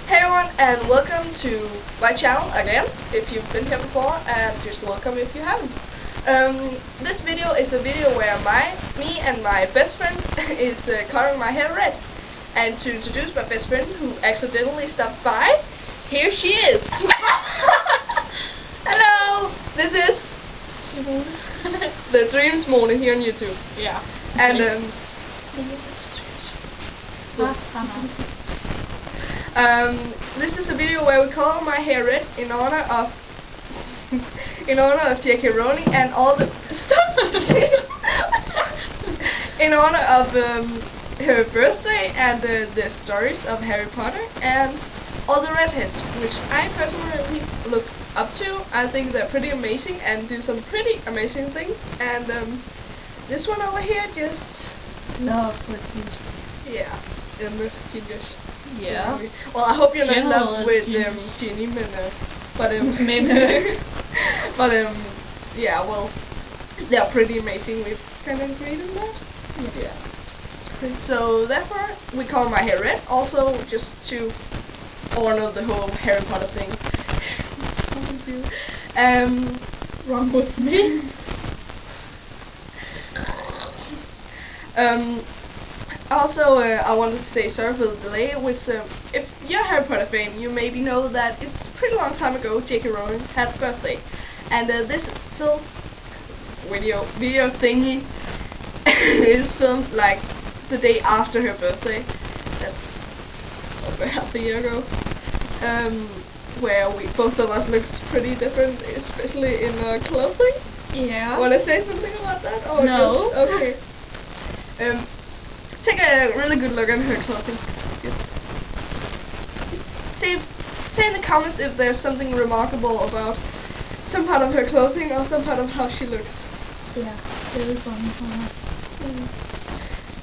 Hey everyone, and welcome to my channel again, if you've been here before, and just welcome if you haven't. This video is a video where me and my best friend is coloring my hair red. And to introduce my best friend, who accidentally stopped by, here she is! Hello! This is the Dreams Morning here on YouTube. Yeah. And this is a video where we color my hair red in honor of J.K. Rowling and all the in honor of her birthday and the stories of Harry Potter and all the redheads, which I personally look up to. I think they're pretty amazing and do some pretty amazing things. And this one over here just love with you. Yeah, genius. Yeah. Well, I hope you're not in General love with Ginny, maybe. But yeah. Well, they're pretty amazing. We've kind of agreed on that. Yeah. So therefore, we color my hair red. Also, just to honor the whole Harry Potter thing. What's wrong with me? Also, I wanted to say sorry for the delay. If you're a Harry Potter fan, you maybe know that it's a pretty long time ago J.K. Rowling had a birthday, and this video thingy is filmed like the day after her birthday. That's over half a year ago. Where both of us looks pretty different, especially in our clothing. Yeah. Want to say something about that? Or no. Just, okay. Take a really good look at her clothing. Just say in the comments if there's something remarkable about some part of her clothing or some part of how she looks. Yeah, very fun.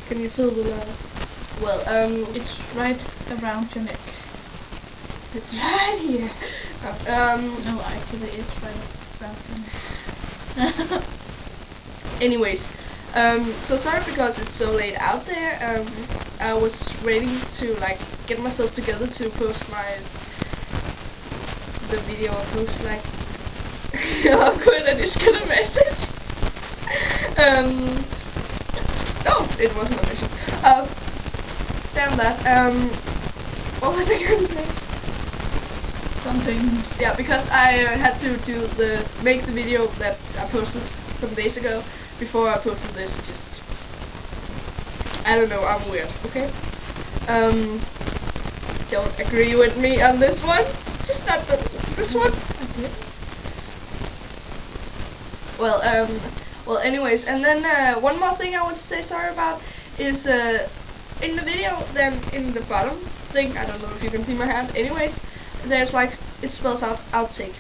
Can you feel the love? Well, it's right around your neck. It's right here. No, actually, it's right around your neck. Anyways. So sorry because it's so late out there. I was waiting to get myself together to post the video I post how could I just get a message? No, it wasn't a message. Damn that. What was I going to say? Something. Yeah, because I had to make the video that I posted some days ago. Before I posted this, I don't know, I'm weird, okay? Don't agree with me on this one. Just not this one. Okay. Well, anyways, and then one more thing I want to say sorry about is in the video, then in the bottom thing, I don't know if you can see my hand. Anyways, there's it spells out outtake,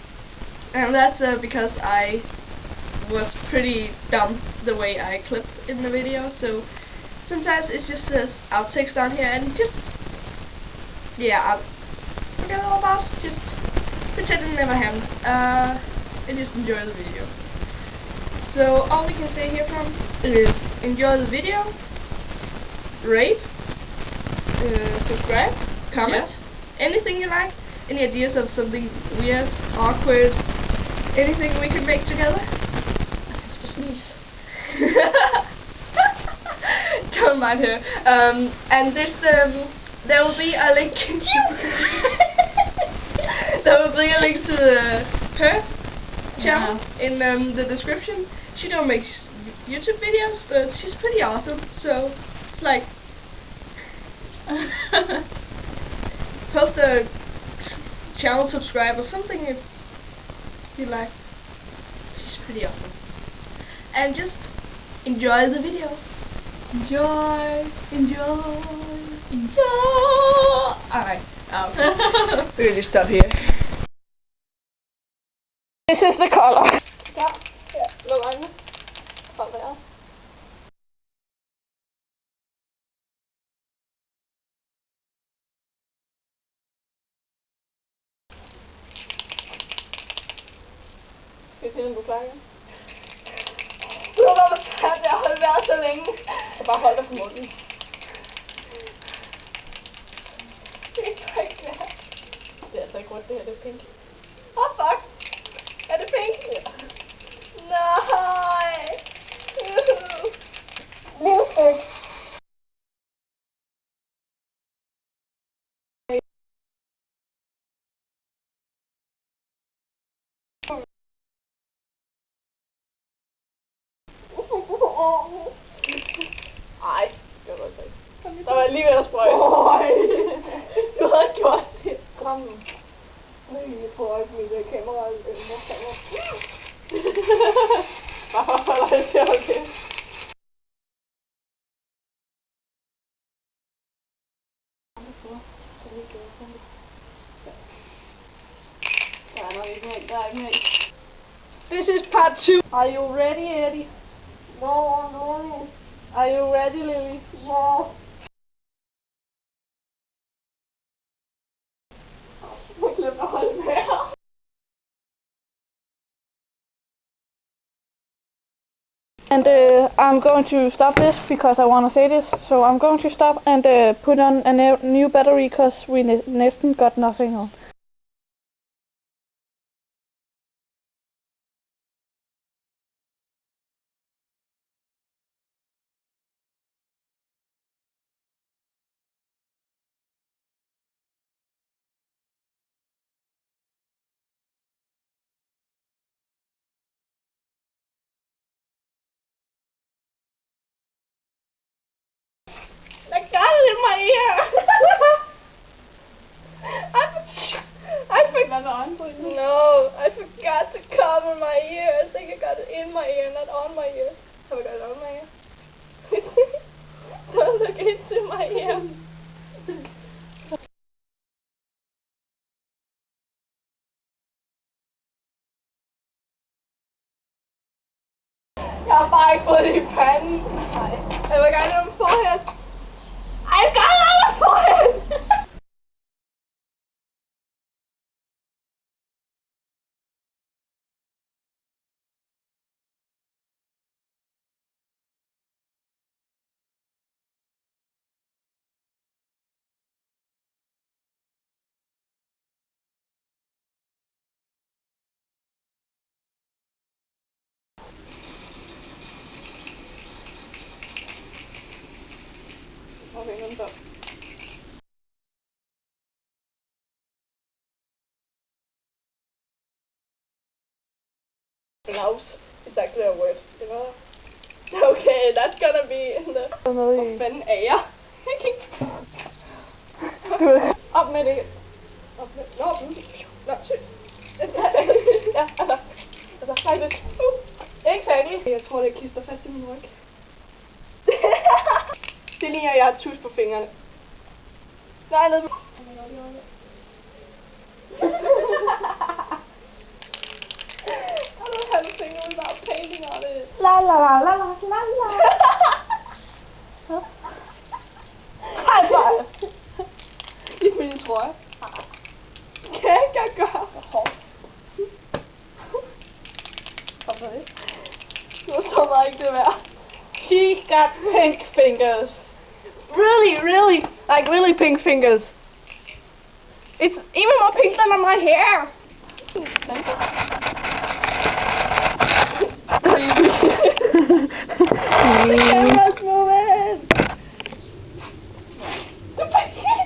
and that's because I was pretty dumb the way I clipped in the video, so sometimes it just says outtakes down here, and just I forget all about it. Just pretend it never happened, and just enjoy the video. So all we can say here from is enjoy the video, rate, subscribe, comment, anything you like, any ideas of something weird, awkward, anything we can make together. Sneeze. Don't mind her. And there will be a link. There will be a link to her channel in the description. She don't make YouTube videos, but she's pretty awesome. So it's post a channel subscribe or something if you like. She's pretty awesome. And just enjoy the video. Enjoy. Alright, we're gonna just stop here. This is the color. Yeah, look on. Farvel. Skal vi finde en klar igen? Hvorfor har jeg været så længe? Så bare hold dig på munden. Det er ikke rødt, det her det er pink. Oh fuck! Er det pink? Ja. Nej! Lille stykke. Ej, det var godt. Der var lige ved at sprøjte. Du havde gjort det. Kom nu. Jeg tror ikke, mit kamera er bare holder det til, okay? Der er ikke mere. This is part 2. Are you ready, Eddie? No, no. Are you ready, Lily? No. And I'm going to stop this because I want to say this. So I'm going to stop and put on a new battery because we næsten got nothing on. I got it in my ear. No, I forgot to cover my ear. I think I got it in my ear, not on my ear. Have I got it on my ear? Don't look into my ear. Jeg har bare ikke fået det i panden. Nej. Jeg vil gerne have en forhænd. I got it on my forehead! Okay, vent så. Blouse is actually a word, you know? Okay, that's gonna be in the... Hvad fanden er jeg? Op med det. Op med... Nå, shit. Ja, altså, faktisk. Ikke særlig. Jeg tror, det klister fast i min ryg. Det ligner, at jeg har tus på fingrene. Nej, ned på... I don't have a finger without painting on it. La la la la la la la. High five. I min trøje. Kan jeg ikke gøre? Kom så det. Det var så meget ikke det værd. She got pink fingers. Really, like really pink fingers. It's even more pink than on my hair. The camera's moving.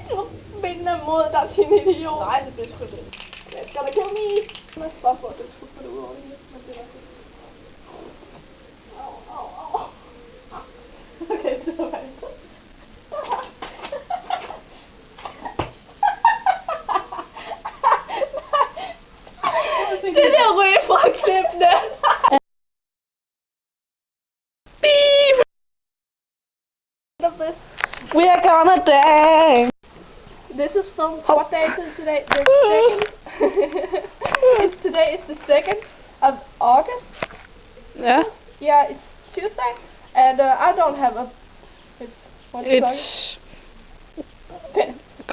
Du binder mod dig, din idiot. Nej, det bliver sgu det. It's gonna kill me. Jeg skal bare få det sgu på det ud over det hele. Men det er nok. Au. Okay, det var det. Det der røg fra klippene. Beep. We are gonna dance. This is filmed. What day is it today? The 2nd. Today is the 2nd of August. Yeah. Yeah, it's Tuesday, and I don't have a. It's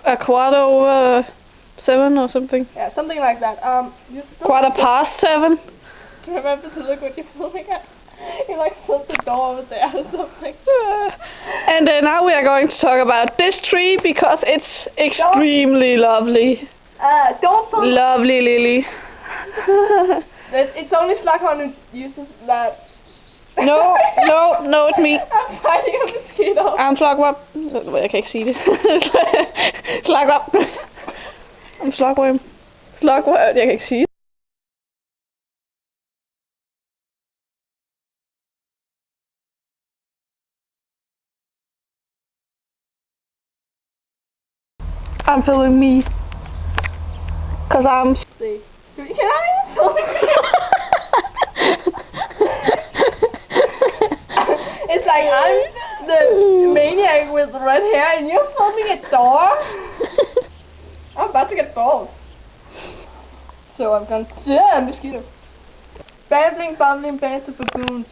a quarter over 7 or something. Yeah, something like that. Quarter past 7. Remember to look what you're filming at. You like filled the door over there or something. And now we are going to talk about this tree because it's extremely lovely. Don't film. Lovely Lily. It's only Slughorn who uses that. No, it's me. I'm fighting a mosquito. I'm Slugworm. Jeg kan ikke sige det. Slugworm. I'm Slugworm. Slugworm, jeg kan ikke sige det. I'm filming me. Cause I'm... See. Can I even film it? It's like I'm the maniac with the red hair and you're filming a door? I'm about to get bald. So I'm gonna... Yeah, mosquito. Babbling, bumbling, bands of baboons.